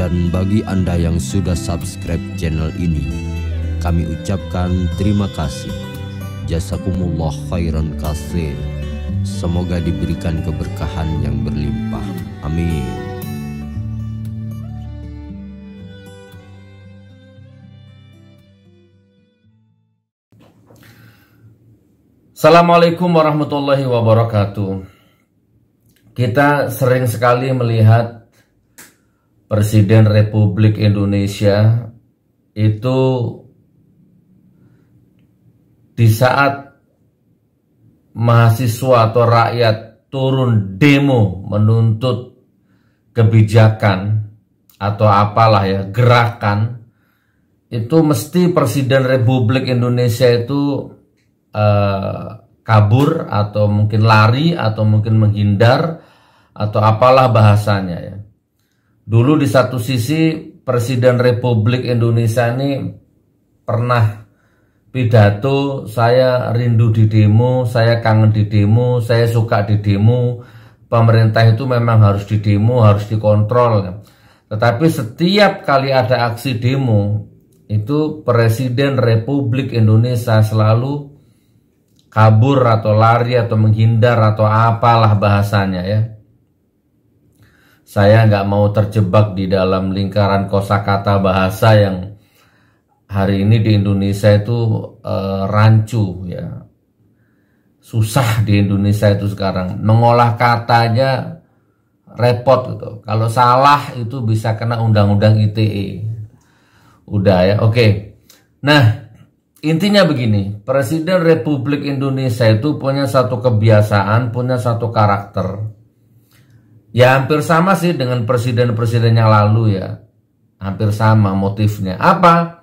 Dan bagi Anda yang sudah subscribe channel ini, kami ucapkan terima kasih. Jazakumullah khairan katsir. Semoga diberikan keberkahan yang berlimpah. Amin. Assalamualaikum warahmatullahi wabarakatuh. Kita sering sekali melihat Presiden Republik Indonesia itu di saat mahasiswa atau rakyat turun demo menuntut kebijakan atau apalah ya, gerakan, itu mesti Presiden Republik Indonesia itu kabur atau mungkin lari atau mungkin menghindar atau apalah bahasanya ya. Dulu di satu sisi Presiden Republik Indonesia ini pernah pidato, saya rindu di demo, saya kangen di demo, saya suka di demo, pemerintah itu memang harus di demo, harus dikontrol. Tetapi setiap kali ada aksi demo, itu Presiden Republik Indonesia selalu kabur atau lari atau menghindar atau apalah bahasanya ya. Saya nggak mau terjebak di dalam lingkaran kosakata bahasa yang hari ini di Indonesia itu rancu ya. Susah di Indonesia itu sekarang. Mengolah katanya repot gitu. Kalau salah itu bisa kena undang-undang ITE. Udah ya, oke. Nah, intinya begini, Presiden Republik Indonesia itu punya satu kebiasaan, punya satu karakter. Ya hampir sama sih dengan presiden-presiden yang lalu ya. Hampir sama motifnya. Apa?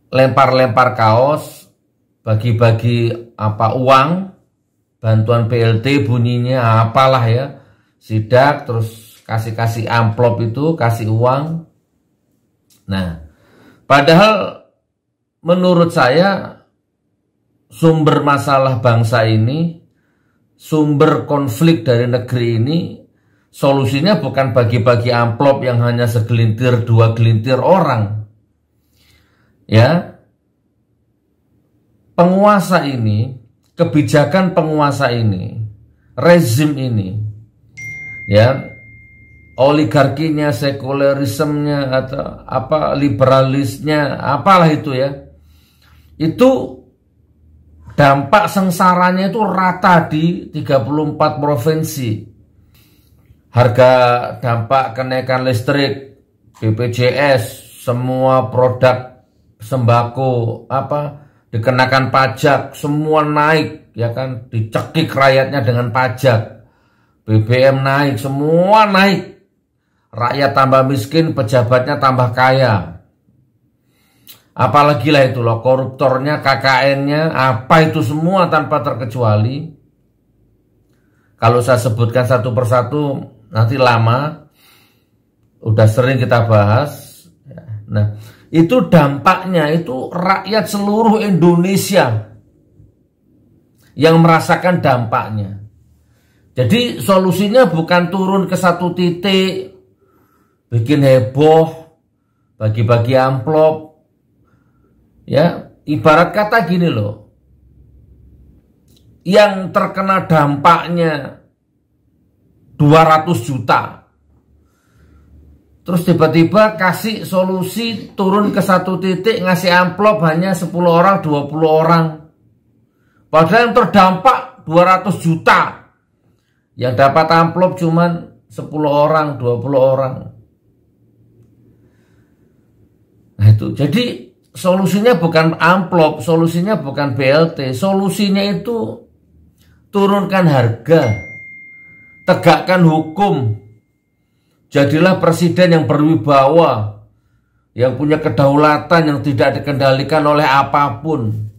Lempar-lempar kaos, bagi-bagi uang, bantuan BLT bunyinya apalah ya. Sidak, terus kasih-kasih amplop itu, kasih uang. Nah, padahal menurut saya sumber masalah bangsa ini, sumber konflik dari negeri ini, solusinya bukan bagi-bagi amplop yang hanya segelintir, dua gelintir orang. Ya, penguasa ini, kebijakan penguasa ini, rezim ini, ya, oligarkinya, sekulerismenya atau liberalisnya, apalah itu ya. Itu dampak sengsaranya itu rata di 34 provinsi. Harga dampak kenaikan listrik, BPJS, semua produk sembako dikenakan pajak, semua naik ya kan, dicekik rakyatnya dengan pajak. BBM naik, semua naik. Rakyat tambah miskin, pejabatnya tambah kaya. Apalagi lah itu loh, koruptornya, KKN-nya, apa itu semua tanpa terkecuali. Kalau saya sebutkan satu persatu nanti lama, udah sering kita bahas. Nah, itu dampaknya itu rakyat seluruh Indonesia yang merasakan dampaknya. Jadi solusinya bukan turun ke satu titik, bikin heboh, bagi-bagi amplop. Ya, ibarat kata gini loh. Yang terkena dampaknya 200 juta. Terus tiba-tiba kasih solusi turun ke satu titik, ngasih amplop hanya 10 orang, 20 orang. Padahal yang terdampak 200 juta. Yang dapat amplop cuman 10 orang, 20 orang. Nah itu, jadi solusinya bukan amplop, solusinya bukan BLT, solusinya itu turunkan harga, tegakkan hukum, jadilah presiden yang berwibawa, yang punya kedaulatan, yang tidak dikendalikan oleh apapun.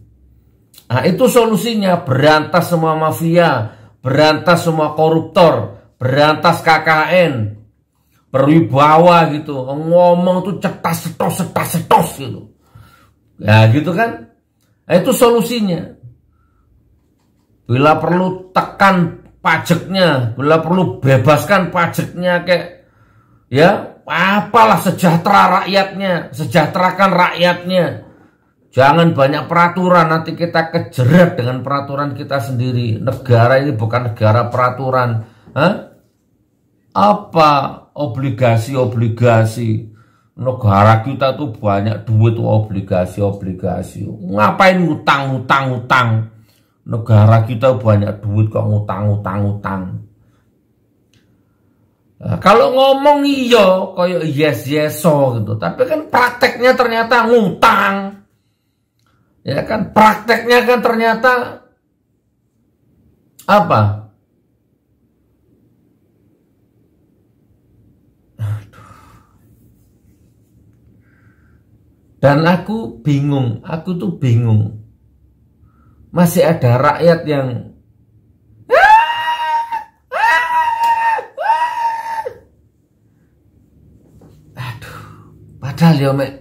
Nah itu solusinya, berantas semua mafia, berantas semua koruptor, berantas KKN, berwibawa gitu, ngomong tuh cetas setos gitu. Ya gitu kan. Nah, itu solusinya. Bila perlu tekan pajaknya, bila perlu bebaskan pajaknya kayak Ya, apalah sejahtera rakyatnya, sejahterakan rakyatnya. Jangan banyak peraturan, nanti kita kejerat dengan peraturan kita sendiri. Negara ini bukan negara peraturan. Apa obligasi-obligasi? Negara kita tuh banyak duit obligasi-obligasi. Ngapain ngutang? Negara kita banyak duit kok ngutang. Nah, kalau ngomong iya kayak yes gitu, tapi kan prakteknya ternyata ngutang. Ya kan, prakteknya kan ternyata apa? Dan aku tuh bingung. Masih ada rakyat yang padahal ya mek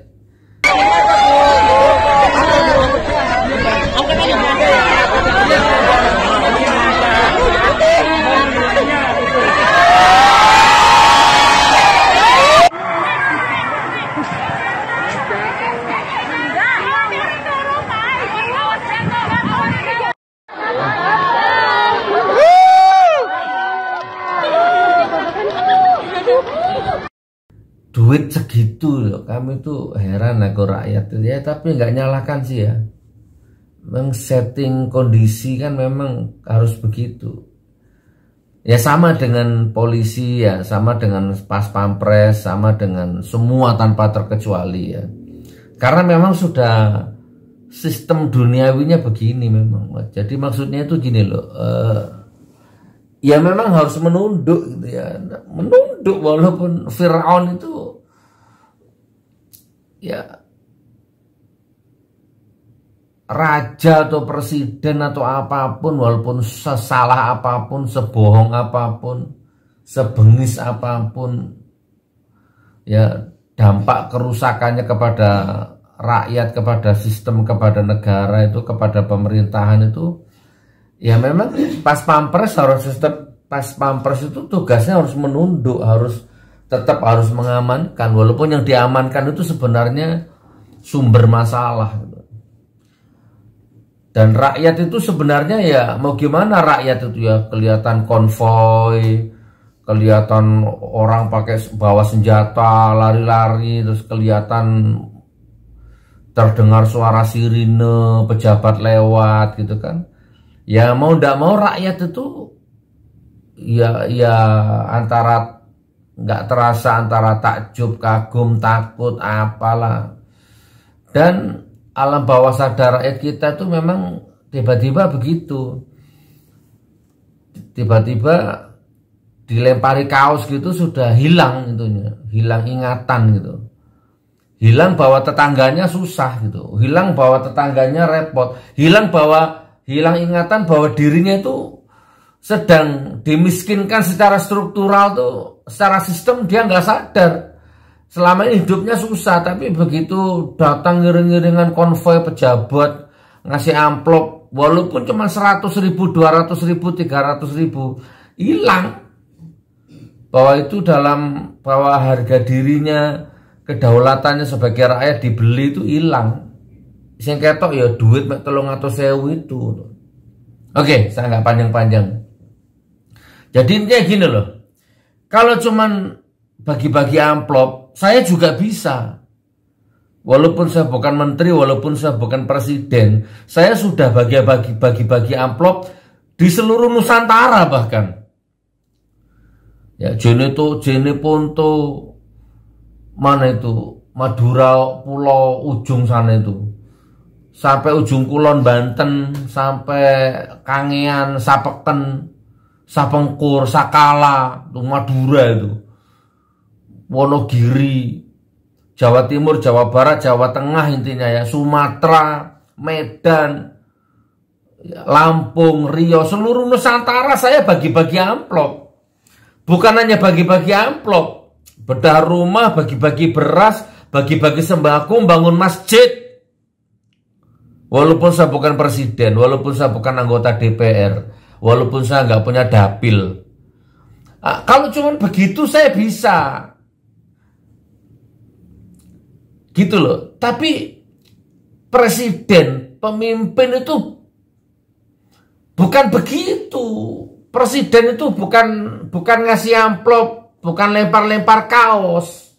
duit segitu loh. Kami tuh heran aku rakyat ya, tapi nggak nyalakan sih ya. Memang setting kondisi kan memang harus begitu. Ya sama dengan polisi ya, sama dengan pas pampres, sama dengan semua tanpa terkecuali ya. Karena memang sudah sistem duniawinya begini memang. Jadi maksudnya itu gini loh. Ya memang harus menunduk gitu ya. Menunduk walaupun Fir'aun itu ya raja atau presiden atau apapun, walaupun sesalah apapun, sebohong apapun, sebengis apapun, ya dampak kerusakannya kepada rakyat, kepada sistem, kepada negara itu, kepada pemerintahan itu, ya memang pas pampres itu tugasnya harus menunduk, tetap harus mengamankan, walaupun yang diamankan itu sebenarnya sumber masalah. Dan rakyat itu sebenarnya ya mau gimana rakyat itu ya, kelihatan konvoy, kelihatan orang pakai bawa senjata, lari-lari, terus kelihatan terdengar suara sirine, pejabat lewat gitu kan. Ya mau ndak mau rakyat itu ya antara nggak terasa antara takjub, kagum, takut, apalah. Dan alam bawah sadar rakyat kita tuh memang tiba-tiba begitu. Tiba-tiba dilempari kaos gitu sudah hilang itunya, hilang ingatan gitu. Hilang bahwa tetangganya susah gitu, hilang bahwa tetangganya repot, hilang ingatan bahwa dirinya itu sedang dimiskinkan secara struktural tuh, secara sistem dia nggak sadar. Selama ini hidupnya susah, tapi begitu datang ngiring-ngiringan konvoy pejabat ngasih amplop, walaupun cuma 100.000, 200.000, 300.000, hilang. Bahwa itu bahwa harga dirinya, kedaulatannya sebagai rakyat dibeli itu hilang. Sing ketok ya duit mek 300.000 itu. Oke, saya nggak panjang-panjang. Jadi intinya gini loh. Kalau cuman bagi-bagi amplop, saya juga bisa. Walaupun saya bukan menteri, walaupun saya bukan presiden, saya sudah bagi-bagi amplop di seluruh Nusantara bahkan. Ya, Jene Ponto, mana itu, Madura, Pulau Ujung sana itu, sampai ujung Kulon Banten, sampai Kangean, Sapeken, Sapengkur, Sakala, itu Madura itu, Wonogiri, Jawa Timur, Jawa Barat, Jawa Tengah intinya ya, Sumatera, Medan, Lampung, Riau, seluruh Nusantara saya bagi-bagi amplop. Bukan hanya bagi-bagi amplop, bedah rumah, bagi-bagi beras, bagi-bagi sembako, bangun masjid. Walaupun saya bukan presiden, walaupun saya bukan anggota DPR, walaupun saya nggak punya dapil. Kalau cuma begitu saya bisa. Gitu loh. Tapi presiden, pemimpin itu bukan begitu. Presiden itu bukan ngasih amplop, bukan lempar-lempar kaos.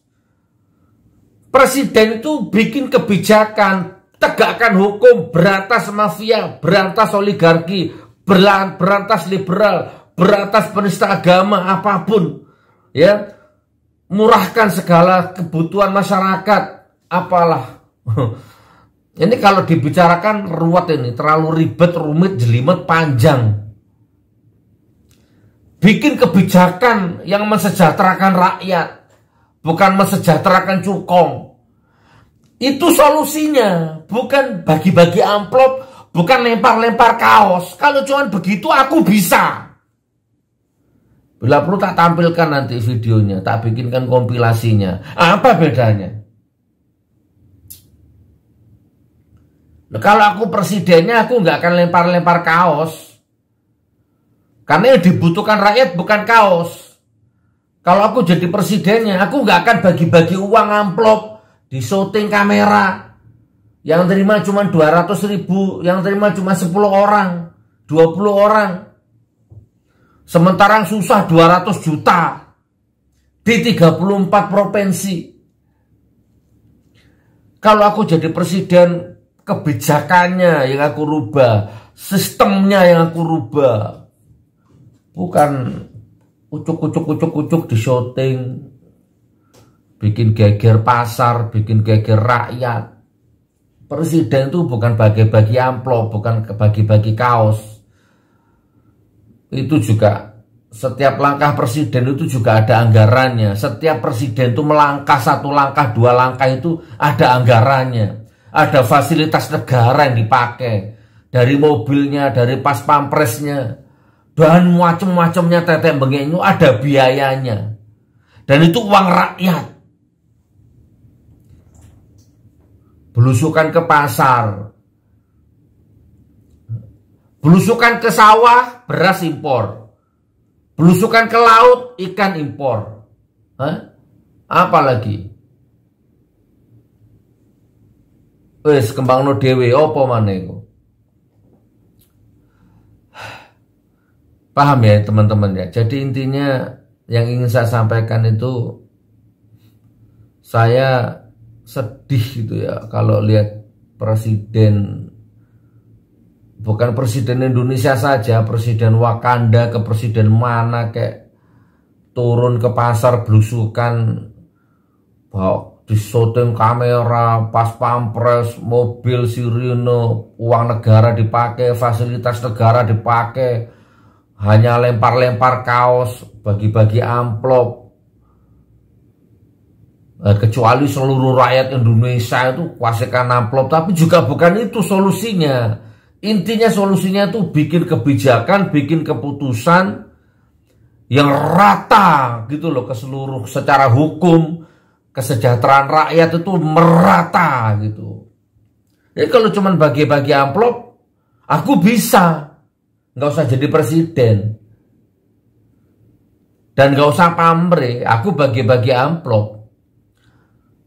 Presiden itu bikin kebijakan, tegakkan hukum, berantas mafia, berantas oligarki, berantas liberal, berantas penista agama, apapun. Ya, murahkan segala kebutuhan masyarakat, apalah. Ini kalau dibicarakan ruwet ini, terlalu ribet, rumit, jelimet, panjang. Bikin kebijakan yang mensejahterakan rakyat, bukan mensejahterakan cukong. Itu solusinya, bukan bagi-bagi amplop, bukan lempar-lempar kaos. Kalau cuma begitu aku bisa. Bila perlu tak tampilkan nanti videonya, tak bikinkan kompilasinya. Apa bedanya? Nah, kalau aku presidennya, aku nggak akan lempar-lempar kaos. Karena yang dibutuhkan rakyat bukan kaos. Kalau aku jadi presidennya, aku nggak akan bagi-bagi uang amplop di syuting kamera. Yang terima cuma 200.000, yang terima cuma 10 orang, 20 orang. Sementara yang susah 200 juta di 34 provinsi. Kalau aku jadi presiden, kebijakannya yang aku rubah, sistemnya yang aku rubah. Bukan ucuk-ucuk di syuting, bikin geger pasar, bikin geger rakyat. Presiden itu bukan bagi-bagi amplop, bukan bagi-bagi kaos. Itu juga setiap langkah presiden itu juga ada anggarannya. Setiap presiden itu melangkah 1 langkah, 2 langkah itu ada anggarannya. Ada fasilitas negara yang dipakai. Dari mobilnya, dari pas pampresnya, dan macam-macamnya tetek bengek itu ada biayanya. Dan itu uang rakyat. Belusukan ke pasar, belusukan ke sawah, beras impor. Belusukan ke laut, ikan impor. Hah? Apa lagi? Wes kembangno dhewe apa maneh iku? Paham ya teman-teman ya. Jadi intinya yang ingin saya sampaikan itu, saya sedih gitu ya kalau lihat presiden, bukan presiden Indonesia saja, presiden Wakanda ke presiden mana kayak turun ke pasar belusukan, bawa di syuting kamera, pas pampres, mobil sirine, uang negara dipakai, fasilitas negara dipakai. Hanya lempar-lempar kaos, bagi-bagi amplop. Kecuali seluruh rakyat Indonesia itu kuasaikan amplop. Tapi juga bukan itu solusinya. Intinya solusinya itu bikin kebijakan, bikin keputusan yang rata gitu loh ke seluruh, secara hukum, kesejahteraan rakyat itu merata gitu. Jadi kalau cuma bagi-bagi amplop, aku bisa. Nggak usah jadi presiden. Dan nggak usah pamrih, aku bagi-bagi amplop.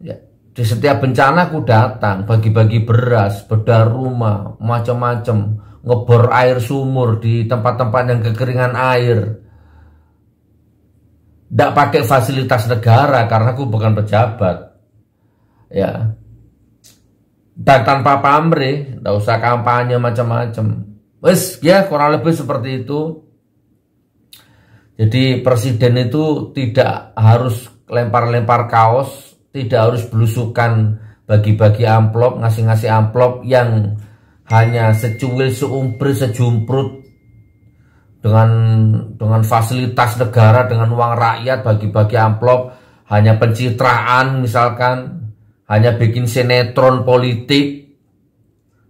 Ya, di setiap bencana aku datang, bagi-bagi beras, bedah rumah, macam-macam. Ngebor air sumur di tempat-tempat yang kekeringan air. Nggak pakai fasilitas negara, karena aku bukan pejabat. Ya. Dan tanpa pamrih, nggak usah kampanye macam-macam. Wes ya kurang lebih seperti itu. Jadi presiden itu tidak harus lempar-lempar kaos, tidak harus belusukan bagi-bagi amplop, ngasih-ngasih amplop yang hanya secuil, seumpri, sejumprut dengan fasilitas negara, dengan uang rakyat, bagi-bagi amplop, hanya pencitraan misalkan, hanya bikin sinetron politik.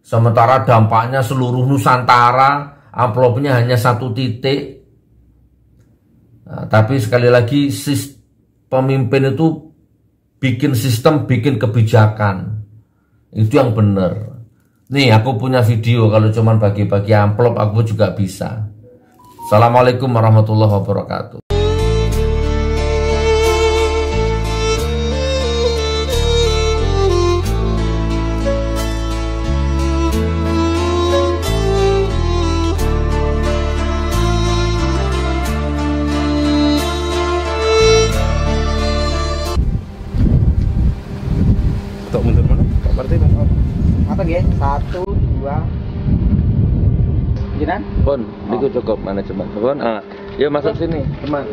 Sementara dampaknya seluruh Nusantara, amplopnya hanya 1 titik. Nah, tapi sekali lagi pemimpin itu bikin sistem, bikin kebijakan. Itu yang benar. Nih aku punya video, kalau cuman bagi-bagi amplop aku juga bisa. Assalamualaikum warahmatullahi wabarakatuh. Tok mundur mana? Pak Parti mau. Apa nggih? 1 2 Jinan? Pun, niku cukup manajemen. Pun, ya masuk sini, teman.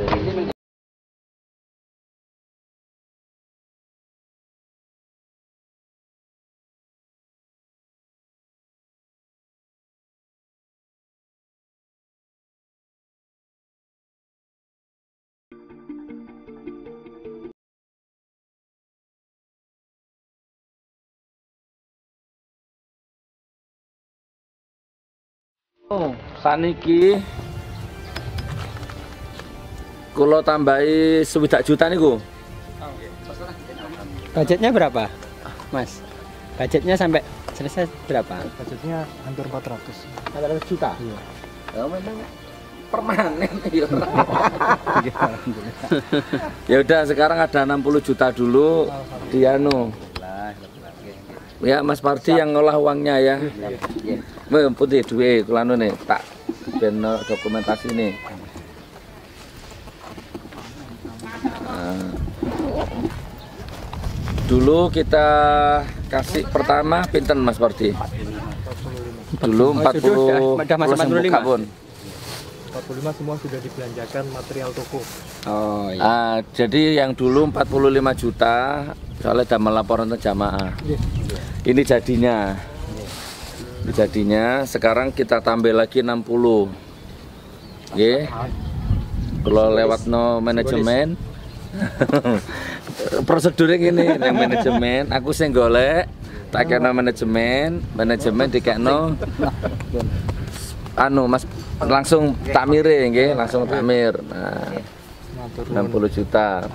Saniki kula tambahi 1 juta niku. Budgetnya berapa, Mas? Budgetnya sampai selesai berapa? Budgetnya hampir 400. 400 juta? Iya. Ya memang permanen ya. Ya udah sekarang ada 60 juta dulu di anu. Ya Mas Pardi yang ngolah uangnya ya. Putih duit kula anu nih, tak ben dokumentasi nih. Dulu kita kasih pertama pinten Mas Pardi? Dulu 40 pun. 45 semua sudah dibelanjakan material toko. Oh iya. Jadi yang dulu 45 juta soalnya udah melaporan ke jamaah. Ini jadinya. Ini jadinya sekarang kita tambah lagi 60. Nggih. Kalau lewat no manajemen. Prosedurnya gini, yang manajemen aku sing golek, tak kena manajemen dikekno anu Mas langsung takmire nggih, langsung takmir. Nah, 60 juta.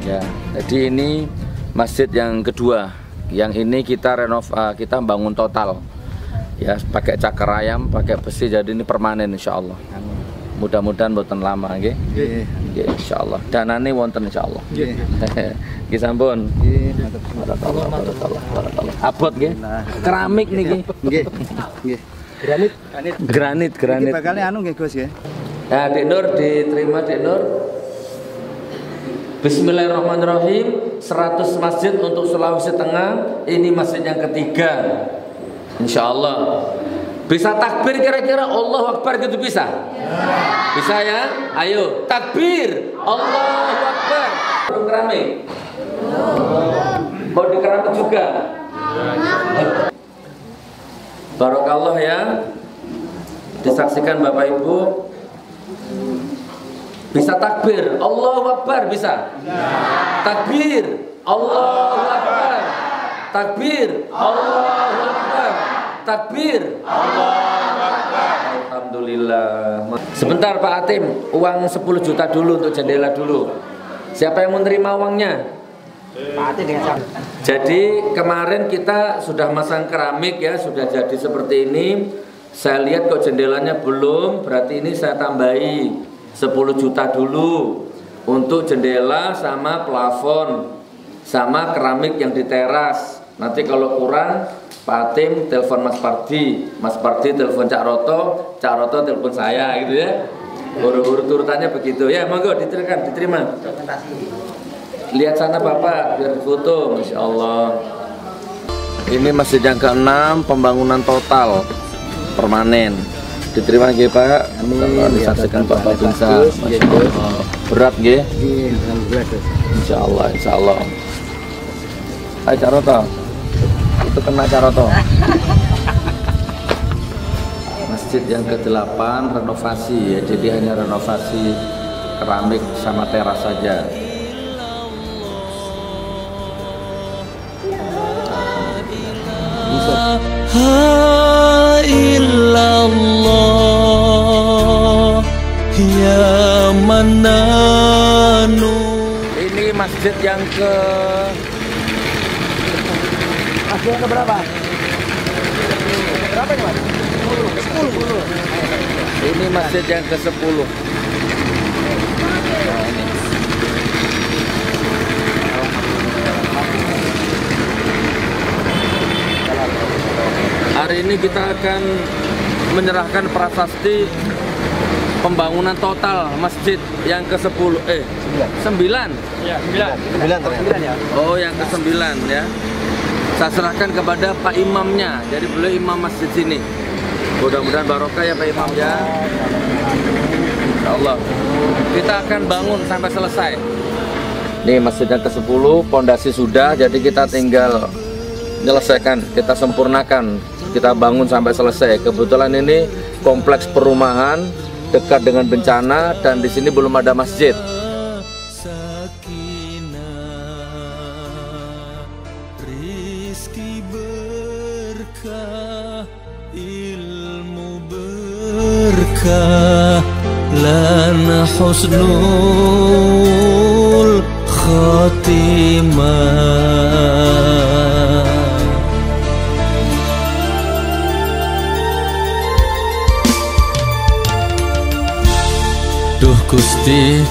Ya, jadi ini masjid yang kedua. Yang ini kita kita bangun total. Ya, pakai cakar ayam, pakai besi, jadi ini permanen insyaallah. Mudah-mudahan boten lama nggih. Nggih. Nggih insyaallah. Danane wonten insyaallah. Nggih. Nggih sampun. Nggih, barakallah. Abot nggih. Keramik niki. Nggih. Nggih. Granit. Iki bakal anu nggih Gus ya. Nah, Dik Nur diterima Dik Nur. Bismillahirrahmanirrahim. 100 masjid untuk Sulawesi Tengah. Ini masjid yang ketiga. Insyaallah. Bisa takbir kira-kira Allahu Akbar gitu bisa? Bisa ya? Ayo takbir Allahu Akbar. Keramik. Mau di keramik juga. Barakallah ya. Disaksikan Bapak Ibu. Bisa takbir Allahu Akbar bisa? Takbir Allahu Akbar. Takbir Allahu Akbar. Takbir Allahu Akbar. Alhamdulillah. Sebentar Pak Atim, uang 10 juta dulu untuk jendela dulu. Siapa yang menerima uangnya? Pak Atim dengan Jadi kemarin kita sudah masang keramik ya, sudah jadi seperti ini. Saya lihat kok jendelanya belum, berarti ini saya tambahi 10 juta dulu untuk jendela sama plafon sama keramik yang di teras. Nanti kalau kurang Pak Atim telepon Mas Pardi telepon Cak Roto telepon saya gitu ya. Urut-urutannya begitu ya. Monggo diterima. Lihat sana Bapak biar foto, Masya Allah. Ini masjid yang ke-6 pembangunan total permanen. Diterima nggih Pak. Disaksikan Bapak Binsa. Berat nggih? Insyaallah. Ayo Cak Roto. Itu kena Cak Roto. Masjid yang ke-8 renovasi ya. Jadi hanya renovasi keramik sama teras saja. illallah ya mananu. Ini masjid yang ke berapa? Berapa ini Mas? 10. Ini masjid yang ke-10. Hari ini kita akan menyerahkan prasasti pembangunan total masjid yang ke-10 9. Ya, 9 ternyata. Ya. Oh, yang ke-9 ya. Saya serahkan kepada Pak Imamnya. Jadi beliau imam masjid sini. Mudah-mudahan barokah ya Pak Imam ya. Insyaallah. Kita akan bangun sampai selesai. Nih masjid yang ke-10, pondasi sudah, jadi kita tinggal menyelesaikan, kita sempurnakan, kita bangun sampai selesai. Kebetulan ini kompleks perumahan dekat dengan bencana dan di sini belum ada masjid. Rizki berkah, ilmu berkah, lana husnul khatimah. Duh Gusti,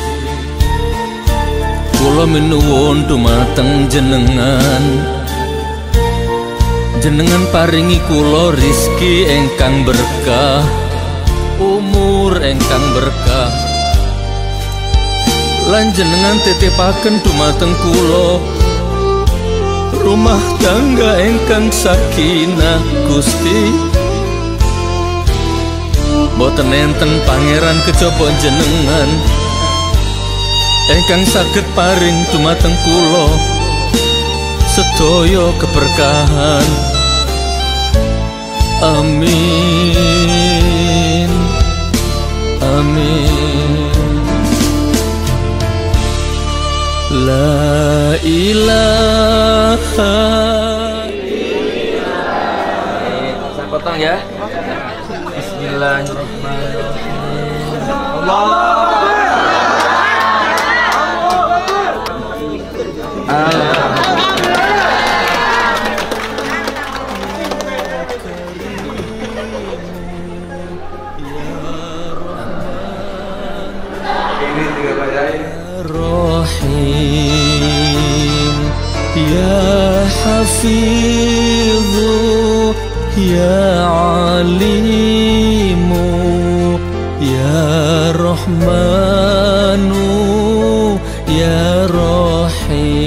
kula minuwun dumateng jenengan. Jenengan paringi kula rizki engkang berkah, umur engkang berkah. Lan jenengan titipaken dumateng kula rumah tangga engkang sakinah Gusti. Boten enten pangeran kejaba jenengan engkang saged paring dumateng kula sedaya keberkahan. Amin, amin. La ilaha. Saya potong ya. Bismillahirrahmanirrahim. Rahim ya Hafidhu ya Alimu ya Rahmanu ya Rahim.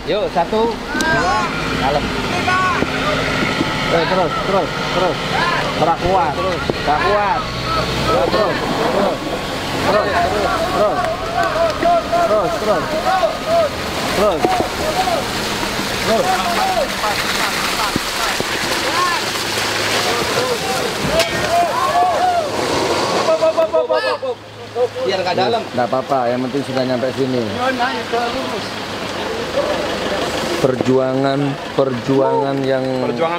Yuk, 1, 2, dalam. Terus. Gerak kuat. Gerak kuat. Terus. Biar nggak dalam. Nggak apa-apa, yang penting sudah nyampe sini. Perjuangan yang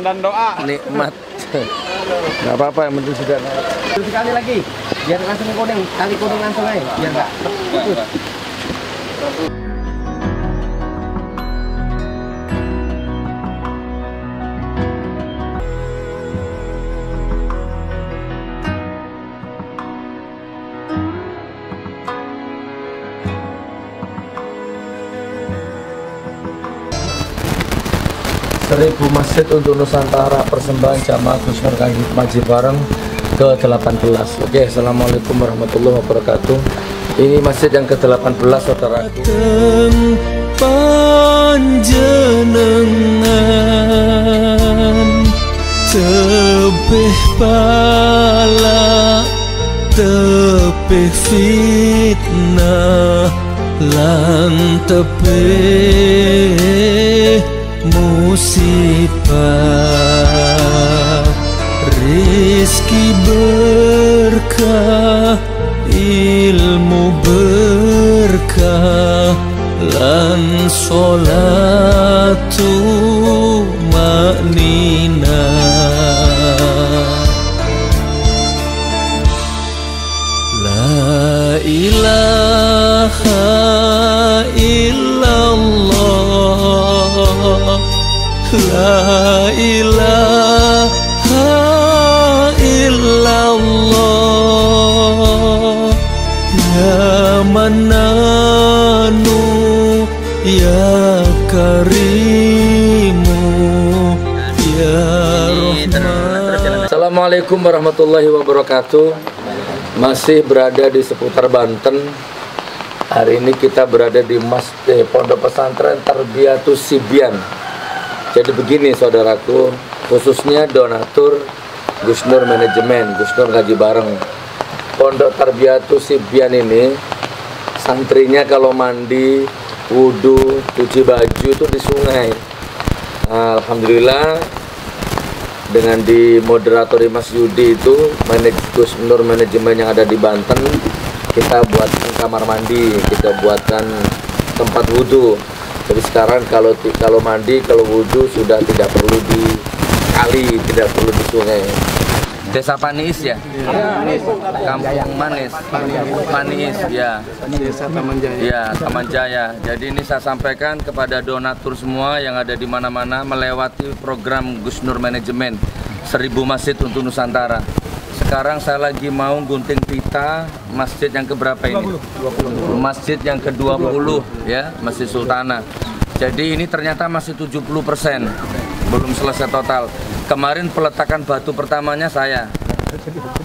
dan doa. nikmat. Nggak apa-apa, yang penting sudah. Sekali lagi, biar langsung kuning, kali kuning langsung aja, biar nggak putus. Seribu masjid untuk Nusantara, persembahan jamaah Gus Nur Ngaji Bareng ke-18. Oke, assalamualaikum warahmatullahi wabarakatuh. Ini masjid yang ke-18 saudaraku. panjenengan tebih bala tebih fitnah lan tebih musibah rizki berkah ilmu berkah lan sholatu maknina la ilaha illallah la ilaha illallah ya mananu ya karimu ya rahman. Assalamualaikum warahmatullahi wabarakatuh. Masih berada di seputar Banten. Hari ini kita berada di Masjid Pondok Pesantren Tarbiyatus Sibyan. Jadi begini saudaraku, khususnya donatur Gus Nur Manajemen, Gus Nur Ngaji Bareng. Pondok Tarbiyatus Sibyan ini santrinya kalau mandi, wudhu, cuci baju itu di sungai. Alhamdulillah dengan dimoderatori Mas Yudi itu Gus Nur Manajemen yang ada di Banten, kita buatkan kamar mandi, kita buatkan tempat wudhu. Jadi sekarang kalau mandi, kalau wudhu sudah tidak perlu di kali, tidak perlu di sungai. Desa Panis ya? Kampung Manis, Panis ya. Desa Taman Jaya. Ya, Taman Jaya. Jadi ini saya sampaikan kepada donatur semua yang ada di mana-mana melewati program Gus Nur Manajemen 1000 masjid untuk Nusantara. Sekarang saya lagi mau gunting pita masjid yang keberapa ini? 20. Masjid yang ke-20 ya, Masjid Sultana. Jadi ini ternyata masih 70%, belum selesai total. Kemarin peletakan batu pertamanya saya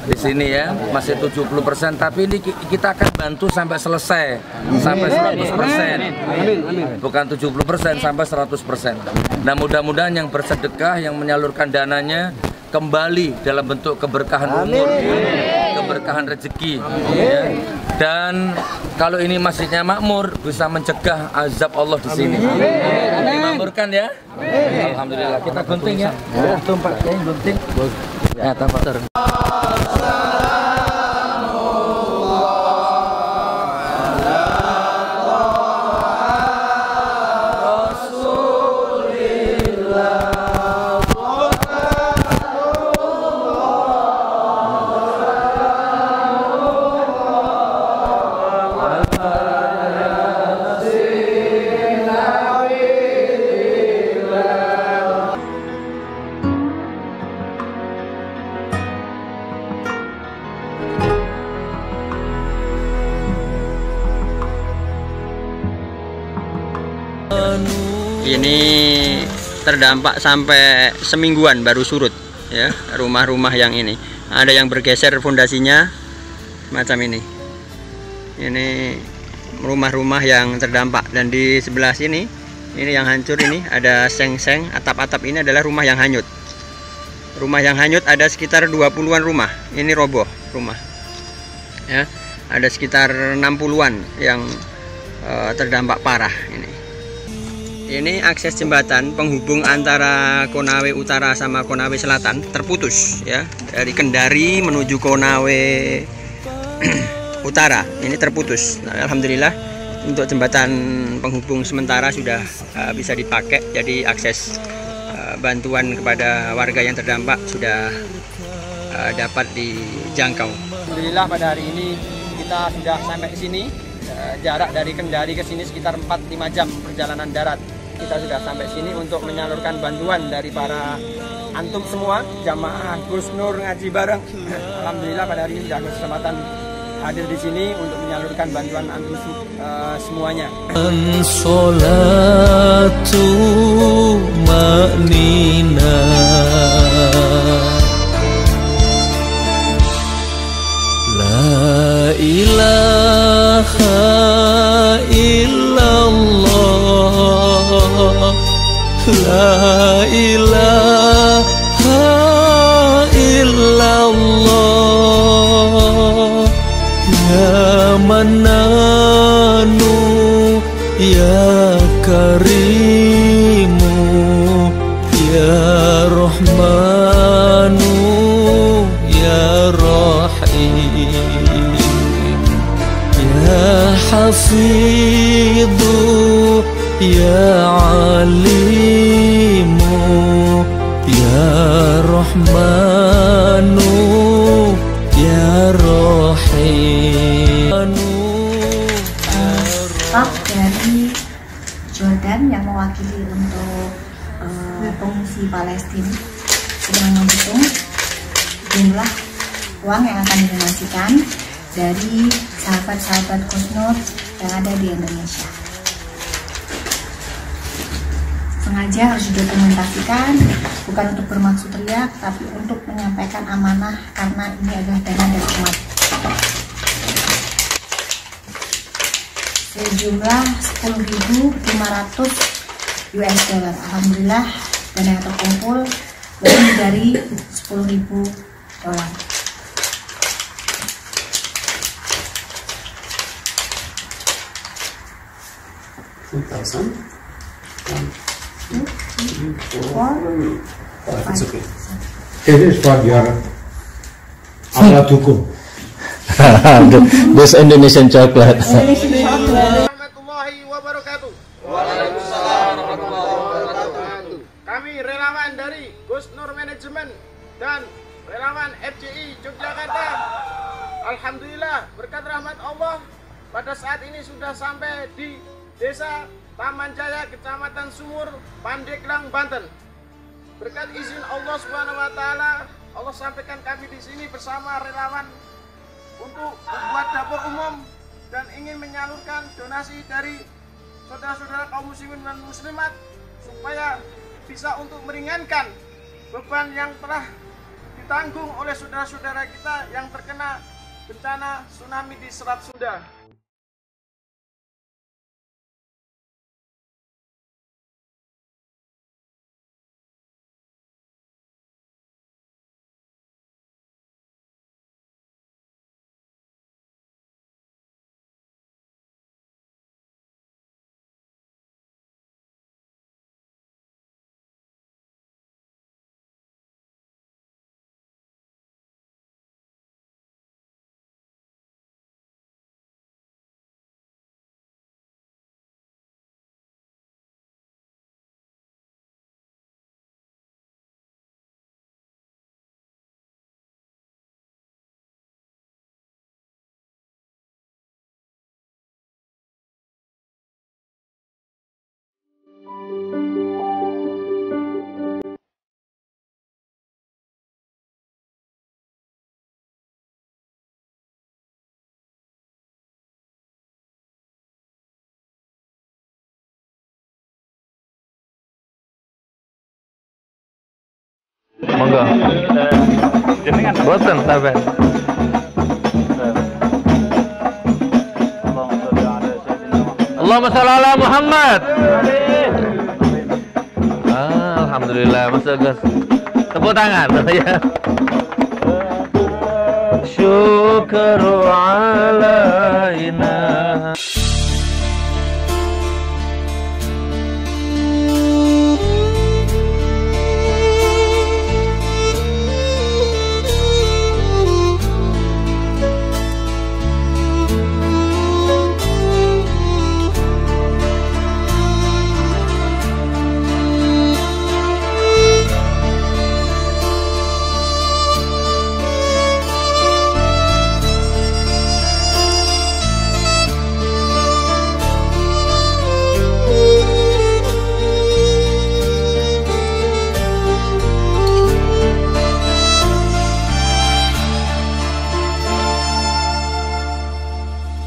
di sini ya, masih 70%, tapi ini kita akan bantu sampai selesai, sampai 100%. Bukan 70%, sampai 100%. Nah, mudah-mudahan yang bersedekah, yang menyalurkan dananya kembali dalam bentuk keberkahan umur, keberkahan rezeki, ya. Dan kalau ini masjidnya makmur, bisa mencegah azab Allah di sini. Dimakmurkan ya. Alhamdulillah. Kita gunting ya. Tumpak ya, gunting. Ya, tampak. Ini terdampak sampai semingguan baru surut ya, rumah-rumah yang ini. Ada yang bergeser fondasinya macam ini. Ini rumah-rumah yang terdampak, dan di sebelah sini ini yang hancur, ini ada seng-seng, atap-atap ini adalah rumah yang hanyut. Rumah yang hanyut ada sekitar 20-an rumah. Ini roboh rumah. Ya, ada sekitar 60-an yang terdampak parah ini. Ini akses jembatan penghubung antara Konawe Utara sama Konawe Selatan terputus ya, dari Kendari menuju Konawe Utara ini terputus. Nah, alhamdulillah untuk jembatan penghubung sementara sudah bisa dipakai, jadi akses bantuan kepada warga yang terdampak sudah dapat dijangkau. Alhamdulillah pada hari ini kita sudah sampai ke sini. Jarak dari Kendari ke sini sekitar 4-5 jam perjalanan darat. Kita sudah sampai sini untuk menyalurkan bantuan dari para antum semua, jamaah Gus Nur Ngaji Bareng. Alhamdulillah pada hari ini sudah kesempatan hadir di sini untuk menyalurkan bantuan antum semuanya. Sholatu maknina la ilaha illallah Mananu ya Karimu ya Rahmanu ya Rahim ya Hafidhu ya Alimu ya Rahmanu ya Rahim. Staf dari Jordan yang mewakili untuk pengungsi Palestina sedang menghitung jumlah uang yang akan didonasikan dari sahabat-sahabat Gus Nur yang ada di Indonesia. Sengaja harus didokumentasikan, bukan untuk bermaksud riak, tapi untuk menyampaikan amanah karena ini adalah dana dari umat. Sejumlah 10.500 US dollar. Alhamdulillah dana yang terkumpul lebih dari 10.000 dolar. This is for your alat hukum. This Indonesian chocolate. Warahmatullahi wabarakatuh. Waalaikumsalam warahmatullahi wabarakatuh. Kami relawan dari Gus Nur Manajemen dan relawan FCI Yogyakarta. Alhamdulillah berkat rahmat Allah pada saat ini sudah sampai di Desa Taman Jaya, Kecamatan Sumur, Pandeglang, Banten. Berkat izin Allah Subhanahu wa taala, Allah sampaikan kami di sini bersama relawan untuk membuat dapur umum dan ingin menyalurkan donasi dari saudara-saudara kaum muslimin dan muslimat supaya bisa untuk meringankan beban yang telah ditanggung oleh saudara-saudara kita yang terkena bencana tsunami di Selat Sunda. Monggo. Boten sampean. Allahumma shalli ala Muhammad. Alhamdulillah, masuk Gus. Tepuk tangan ya. Syukru alaina.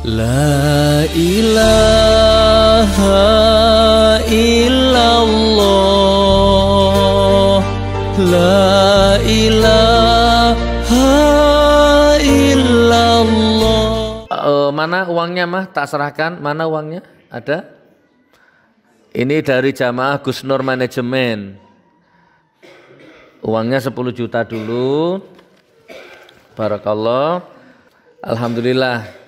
La ilaha illallah, la ilaha illallah. Mana uangnya mah? Tak serahkan. Mana uangnya? Ada? Ini dari jamaah Gus Nur Manajemen. Uangnya 10 juta dulu. Barakallah. Alhamdulillah.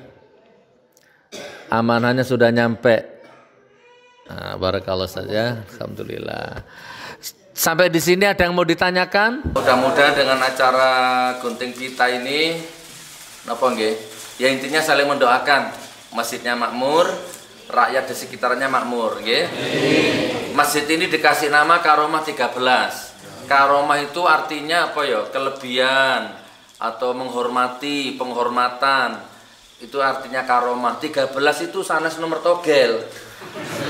Amanahnya sudah nyampe. Nah, barakallah saja. Alhamdulillah. Sampai di sini ada yang mau ditanyakan? Mudah-mudahan dengan acara gunting pita ini napa nggih? Ya intinya saling mendoakan. Masjidnya makmur, rakyat di sekitarnya makmur, nggih. Masjid ini dikasih nama Karomah 13. Karomah itu artinya apa ya? Kelebihan atau menghormati, penghormatan. Itu artinya karomah. 13 itu sanes nomor togel.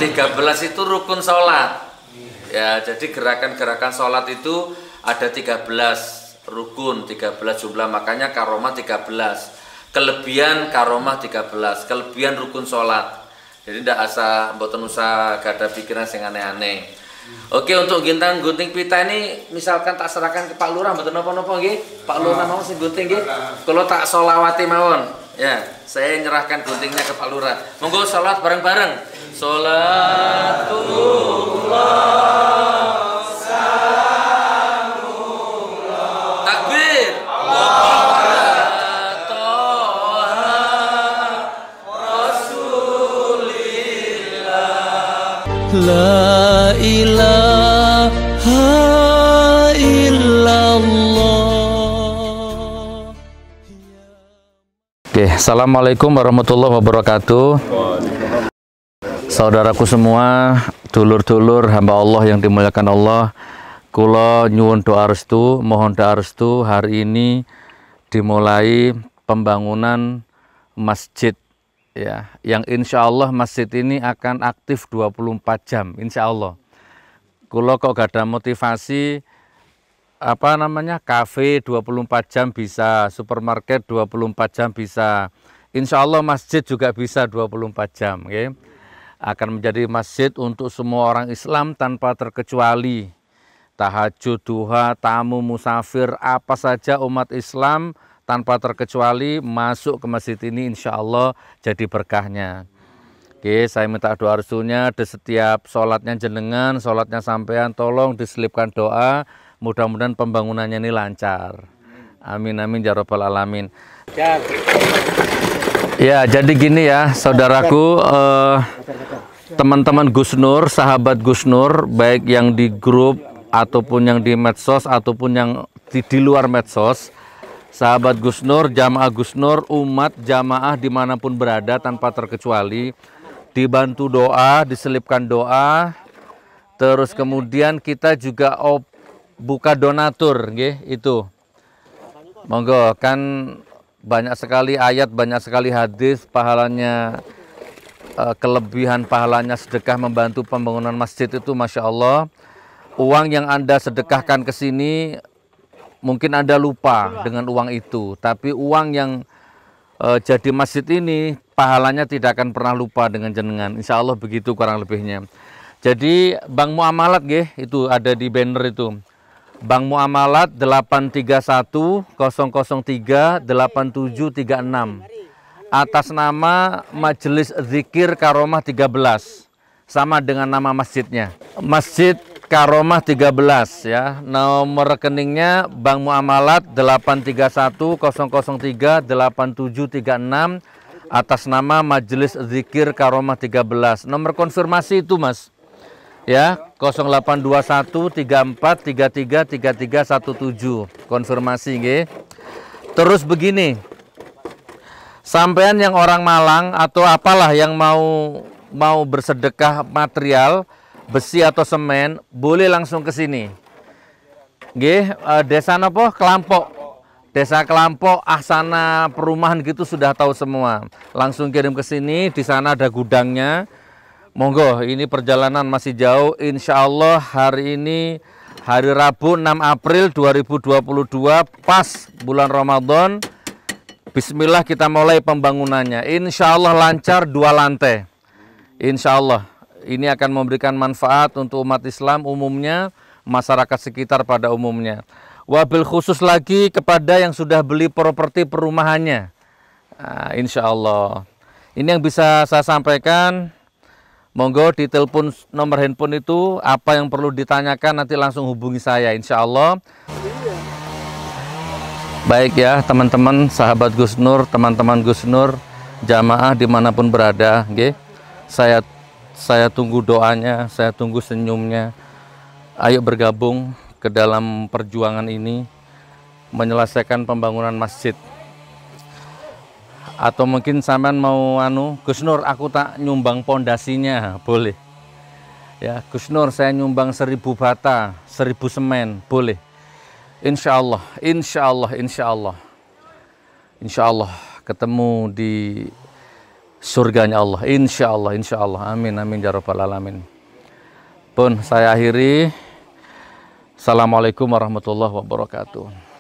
13 itu rukun sholat. Ya, jadi gerakan-gerakan sholat itu ada 13 rukun, 13 jumlah, makanya karomah 13. Kelebihan karomah 13, kelebihan rukun sholat. Jadi tidak asa mboten usah gak ada pikiran sing aneh-aneh. Oke, untuk gunting pita ini misalkan tak serahkan ke Pak Lurah mboten napa-napa nggih. Pak Lurah mau sing gunting nggih. Kalau tak sholawati mawon. Ya, saya nyerahkan guntingnya ke Pak Lurah. Monggo sholat bareng-bareng. Sholatullah salamullah. Takbir. La ilaha illallah. Oke, assalamualaikum warahmatullahi wabarakatuh. Saudaraku semua, dulur-dulur hamba Allah yang dimuliakan Allah, kula nyuwun doa restu, mohon doa restu hari ini dimulai pembangunan masjid. Ya, yang insya Allah masjid ini akan aktif 24 jam, insya Allah. Kalau kok gak ada motivasi, kafe 24 jam bisa, supermarket 24 jam bisa. Insya Allah masjid juga bisa 24 jam. Okay? Akan menjadi masjid untuk semua orang Islam tanpa terkecuali. Tahajud, duha, tamu, musafir, apa saja umat Islam tanpa terkecuali masuk ke masjid ini insya Allah jadi berkahnya. Oke, saya minta doa restunya di setiap sholatnya jenengan, sholatnya sampean, tolong diselipkan doa, mudah-mudahan pembangunannya ini lancar. Amin amin ya rabbal alamin. Ya, jadi gini ya saudaraku, teman-teman Gus Nur, sahabat Gus Nur, baik yang di grup ataupun yang di medsos ataupun yang di luar medsos, sahabat Gus Nur, jamaah Gus Nur, umat jamaah dimanapun berada tanpa terkecuali, dibantu doa, diselipkan doa, terus kemudian kita juga buka donatur, itu. Monggo, kan banyak sekali ayat, banyak sekali hadis, pahalanya, kelebihan pahalanya sedekah membantu pembangunan masjid itu Masya Allah. Uang yang Anda sedekahkan ke sini, mungkin Anda lupa dengan uang itu, tapi uang yang jadi masjid ini pahalanya tidak akan pernah lupa dengan jenengan. Insya Allah begitu kurang lebihnya. Jadi Bank Muamalat itu ada di banner itu. Bank Muamalat 831-003-8736 atas nama Majelis Zikir Karomah 13, sama dengan nama masjidnya, Masjid Karomah 13 ya. Nomor rekeningnya Bank Muamalat 831-003-8736 atas nama Majelis Zikir Karomah 13. Nomor konfirmasi itu Mas ya, 0821-3433-3317, konfirmasi nggih. Terus begini, sampean yang orang Malang atau apalah yang mau bersedekah material, besi atau semen, boleh langsung ke sini. Nggih, desa napa? Kelampok. Desa Kelampok, Ahsana perumahan gitu sudah tahu semua. Langsung kirim ke sini, di sana ada gudangnya. Monggo, ini perjalanan masih jauh. Insya Allah hari ini hari Rabu 6 April 2022 pas bulan Ramadan. Bismillah kita mulai pembangunannya. Insya Allah lancar 2 lantai. Insya Allah ini akan memberikan manfaat untuk umat Islam umumnya, masyarakat sekitar pada umumnya. Wabil khusus lagi kepada yang sudah beli properti perumahannya. Nah, insya Allah. Ini yang bisa saya sampaikan. Monggo ditelepon nomor handphone itu, apa yang perlu ditanyakan nanti langsung hubungi saya insya Allah. Baik ya teman-teman, sahabat Gus Nur, teman-teman Gus Nur, jamaah dimanapun berada, nggih. Saya tunggu doanya, saya tunggu senyumnya. Ayo bergabung ke dalam perjuangan ini menyelesaikan pembangunan masjid. Atau mungkin sampean mau Gus Nur, aku tak nyumbang pondasinya, boleh. Ya, Gus Nur, saya nyumbang 1000 bata, 1000 semen, boleh. Insya Allah, insya Allah, insya Allah. Insya Allah ketemu di surganya Allah. Insya Allah, insya Allah. Amin, amin ya rabbal alamin. Pun saya akhiri. Assalamualaikum warahmatullahi wabarakatuh.